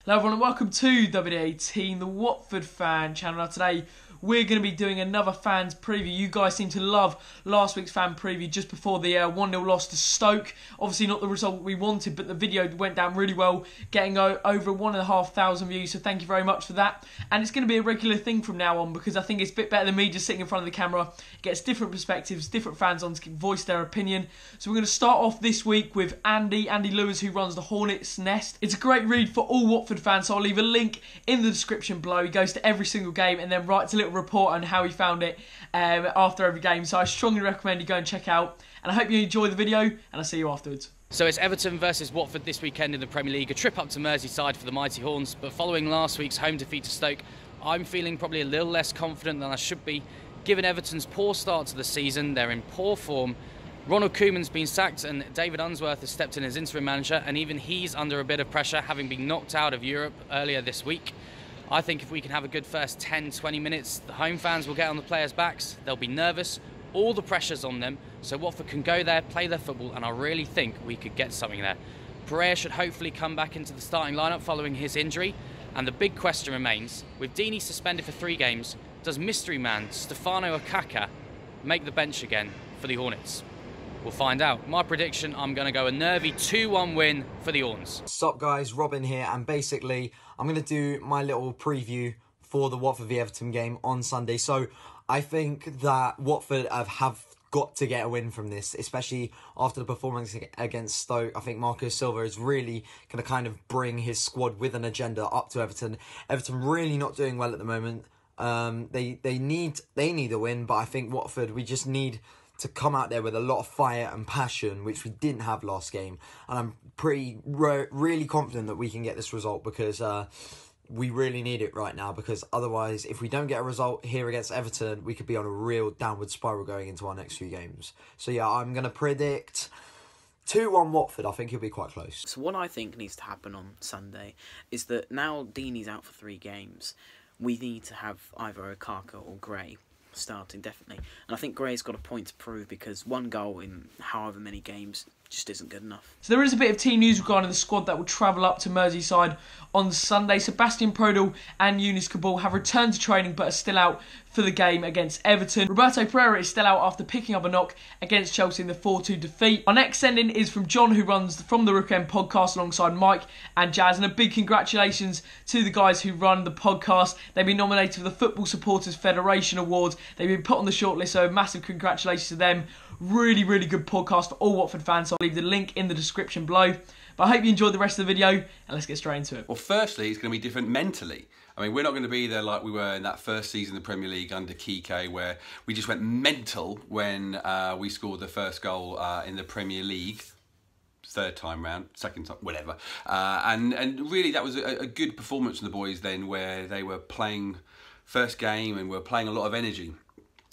Hello everyone and welcome to WD18, the Watford fan channel. Now today we're going to be doing another fans preview. You guys seem to love last week's fan preview just before the 1-0 loss to Stoke. Obviously not the result we wanted, but the video went down really well, getting over 1,500 views, so thank you very much for that. And it's going to be a regular thing from now on because I think it's a bit better than me just sitting in front of the camera. It gets different perspectives, different fans on to voice their opinion. So we're going to start off this week with Andy Lewis, who runs the Hornets Nest. It's a great read for all Watford fans, so I'll leave a link in the description below. He goes to every single game and then writes a little report on how he found it after every game. So I strongly recommend you go and check out. And I hope you enjoy the video, and I'll see you afterwards. So it's Everton versus Watford this weekend in the Premier League. A trip up to Merseyside for the mighty Horns. But following last week's home defeat to Stoke, I'm feeling probably a little less confident than I should be. Given Everton's poor start to the season, they're in poor form. Ronald Koeman's been sacked and David Unsworth has stepped in as interim manager, and even he's under a bit of pressure, having been knocked out of Europe earlier this week. I think if we can have a good first 10-20 minutes, the home fans will get on the players' backs. They'll be nervous. All the pressure's on them, so Watford can go there, play their football, and I really think we could get something there. Pereira should hopefully come back into the starting lineup following his injury, and the big question remains, with Deeney suspended for 3 games, does mystery man Stefano Akaka make the bench again for the Hornets? We'll find out. My prediction, I'm going to go a nervy 2-1 win for the Horns. Sup guys, Robin here, and basically I'm going to do my little preview for the Watford v Everton game on Sunday. So I think that Watford have got to get a win from this, especially after the performance against Stoke. I think Marco Silva is really going to kind of bring his squad with an agenda up to Everton. Everton really not doing well at the moment. They need a win, but I think Watford, we just need to come out there with a lot of fire and passion, which we didn't have last game. And I'm really confident that we can get this result because we really need it right now. Because otherwise, if we don't get a result here against Everton, we could be on a real downward spiral going into our next few games. So yeah, I'm going to predict 2-1 Watford. I think it'll be quite close. So what I think needs to happen on Sunday is that now Deeney's out for 3 games, we need to have either Okaka or Gray starting, definitely. And I think Gray's got a point to prove because 1 goal in however many games just isn't good enough. So there is a bit of team news regarding the squad that will travel up to Merseyside on Sunday. Sebastian Prodl and Yunus Kabul have returned to training but are still out for the game against Everton. Roberto Pereira is still out after picking up a knock against Chelsea in the 4-2 defeat. Our next send-in is from John, who runs from the Rookery End podcast alongside Mike and Jazz. And a big congratulations to the guys who run the podcast. They've been nominated for the Football Supporters Federation Awards. They've been put on the shortlist, so massive congratulations to them. Really, really good podcast for all Watford fans. So I'll leave the link in the description below. But I hope you enjoyed the rest of the video, and let's get straight into it. Well, firstly, it's going to be different mentally. I mean, we're not going to be there like we were in that first season of the Premier League under Kike, where we just went mental when we scored the first goal in the Premier League. 3rd time round, 2nd time, whatever. And really, that was a good performance from the boys then, where they were playing first game and were playing a lot of energy.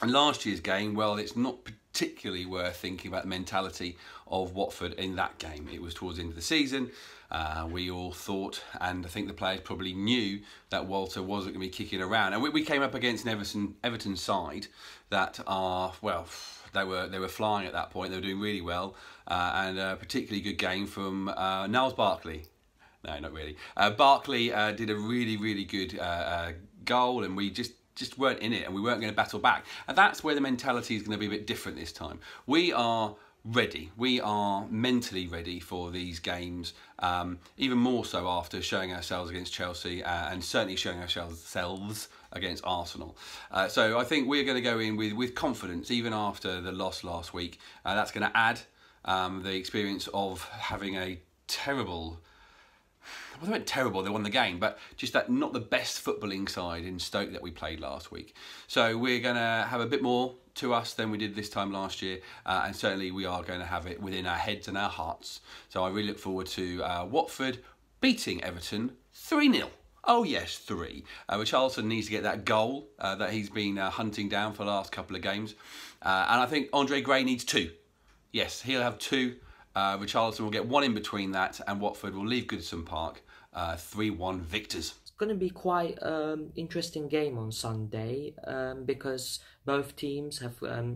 And last year's game, well, it's not particularly worth thinking about the mentality of Watford in that game. It was towards the end of the season. We all thought, and I think the players probably knew, that Walter wasn't going to be kicking around. And we came up against an Everton side that are, well, they were flying at that point. They were doing really well, and a particularly good game from Niles Barkley. No, not really. Barkley did a really, really good goal, and we just weren't in it, and we weren't going to battle back. And that's where the mentality is going to be a bit different this time. We are ready. We are mentally ready for these games, even more so after showing ourselves against Chelsea and certainly showing ourselves against Arsenal. So I think we're going to go in with confidence, even after the loss last week. That's going to add the experience of having a terrible... Well, they weren't terrible, they won the game, but just that not the best footballing side in Stoke that we played last week. So we're going to have a bit more to us than we did this time last year, and certainly we are going to have it within our heads and our hearts. So I really look forward to Watford beating Everton 3-0. Oh yes, 3. Richarlison needs to get that goal that he's been hunting down for the last couple of games. And I think Andre Gray needs 2. Yes, he'll have 2. Richarlison will get 1 in between that, and Watford will leave Goodison Park 3-1 victors. It's going to be quite interesting game on Sunday because both teams have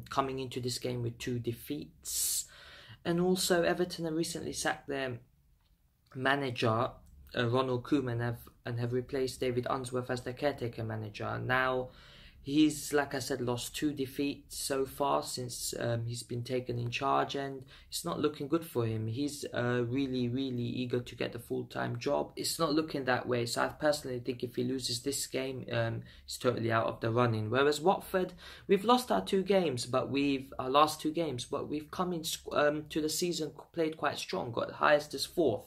coming into this game with 2 defeats, and also Everton have recently sacked their manager Ronald Koeman have replaced David Unsworth as the caretaker manager. Now, he's, like I said, lost 2 defeats so far since he's been taken in charge, and it's not looking good for him. He's really, really eager to get the full-time job. It's not looking that way, so I personally think if he loses this game, he's totally out of the running. Whereas Watford, we've lost our last 2 games, but we've come in to the season, played quite strong, got highest as 4th.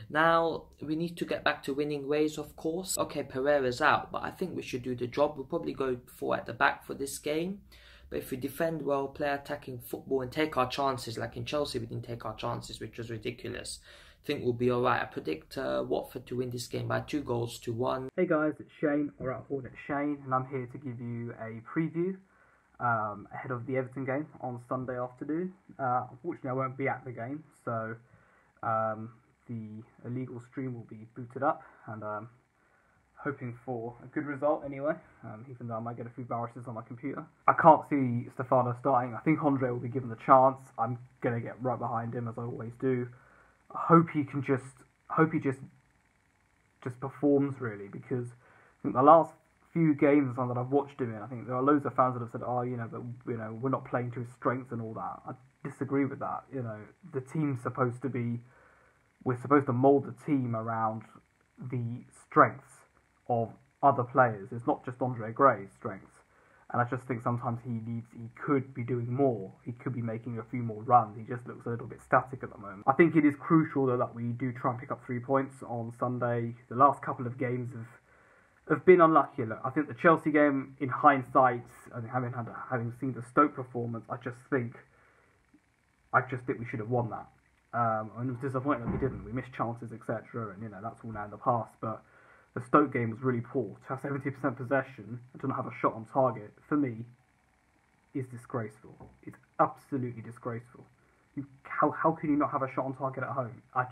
Now, we need to get back to winning ways, of course. Okay, Pereira's out, but I think we should do the job. We'll probably go 4 at the back for this game. But if we defend well, play attacking football and take our chances, like in Chelsea we didn't take our chances, which was ridiculous, I think we'll be alright. I predict Watford to win this game by 2-1. Hey guys, it's Shane, or at Hornets Shane, and I'm here to give you a preview ahead of the Everton game on Sunday afternoon. Unfortunately, I won't be at the game, so the illegal stream will be booted up, and hoping for a good result anyway, even though I might get a few viruses on my computer. I can't see Stefano starting. I think Andre will be given the chance. I'm going to get right behind him, as I always do. I hope he just performs, really, because I think the last few games that I've watched him in, I think there are loads of fans that have said, oh, but we're not playing to his strengths and all that. I disagree with that. The team's supposed to be, we're supposed to mould the team around the strengths of other players. It's not just Andre Gray's strengths. And I just think sometimes he could be doing more. He could be making a few more runs. He just looks a little bit static at the moment. I think it is crucial though that we do try and pick up 3 points on Sunday. The last couple of games have been unlucky. Look, I think the Chelsea game, in hindsight, and having seen the Stoke performance, I just think we should have won that. And it was disappointing that we didn't. We missed chances, etc. And that's all now in the past. But the Stoke game was really poor. To have 70% possession and to not have a shot on target, for me, is disgraceful. It's absolutely disgraceful. How can you not have a shot on target at home? I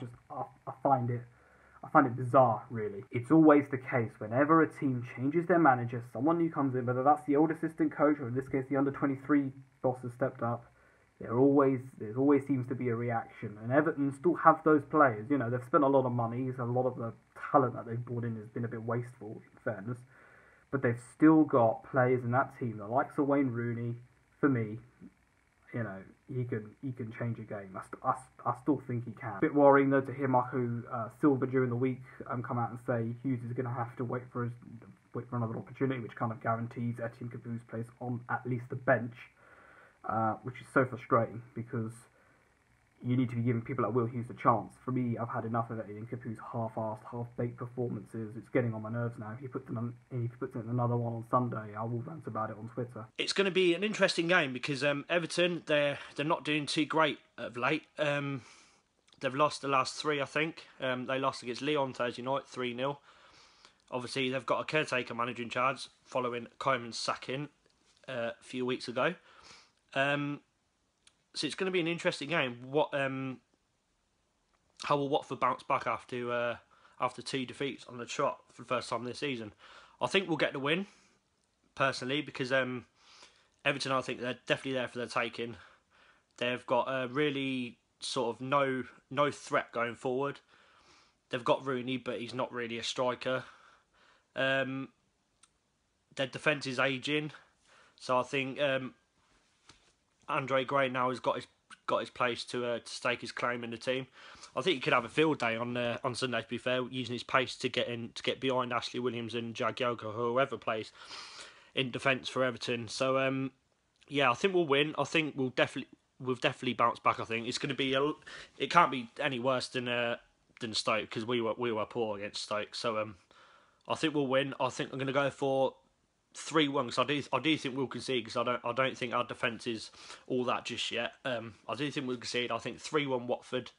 find it bizarre, really. It's always the case whenever a team changes their manager, someone new comes in, whether that's the old assistant coach or in this case the under-23 boss has stepped up. There always seems to be a reaction, and Everton still have those players. They've spent a lot of money, so a lot of the talent that they've brought in has been a bit wasteful, in fairness. But they've still got players in that team, the likes of Wayne Rooney. For me, he can change a game. I still think he can. A bit worrying though to hear Marco Silva during the week come out and say Hughes is going to have to wait for another opportunity, which kind of guarantees Etienne Capoe's place on at least the bench. Which is so frustrating because you need to be giving people like Will Hughes a chance. For me, I've had enough of it in Capoe's half-assed, half-baked performances. It's getting on my nerves now. If he puts in another one on Sunday, I will rant about it on Twitter. It's going to be an interesting game because Everton, they're not doing too great of late. They've lost the last 3, I think. They lost against Lyon Thursday night, 3-0. Obviously, they've got a caretaker manager in charge following Koeman's sacking a few weeks ago. So it's going to be an interesting game. How will Watford bounce back after 2 defeats on the trot for the first time this season? I think we'll get the win, personally, because Everton, I think they're definitely there for their taking. They've got a really sort of no threat going forward. They've got Rooney, but he's not really a striker. Their defence is ageing, so I think Andre Gray now has got his place to stake his claim in the team. I think he could have a field day on Sunday, to be fair, using his pace to get behind Ashley Williams and Jagielka, or whoever plays in defence for Everton. So I think we'll win. I think we'll definitely bounce back. I think it's going to be it can't be any worse than Stoke, because we were poor against Stoke. So I think we'll win. I think I'm going to go for 3-1, because I do think we'll concede, because I don't think our defence is all that just yet. I do think we'll concede. I think 3-1 Watford.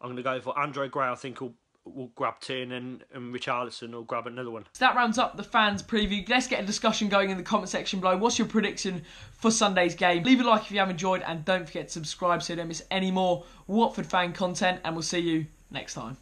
I'm going to go for Andre Gray. I think we'll grab 2, and Richarlison will grab another one. So that rounds up the fans preview. Let's get a discussion going in the comment section below. What's your prediction for Sunday's game? Leave a like if you have enjoyed, and don't forget to subscribe so you don't miss any more Watford fan content, and we'll see you next time.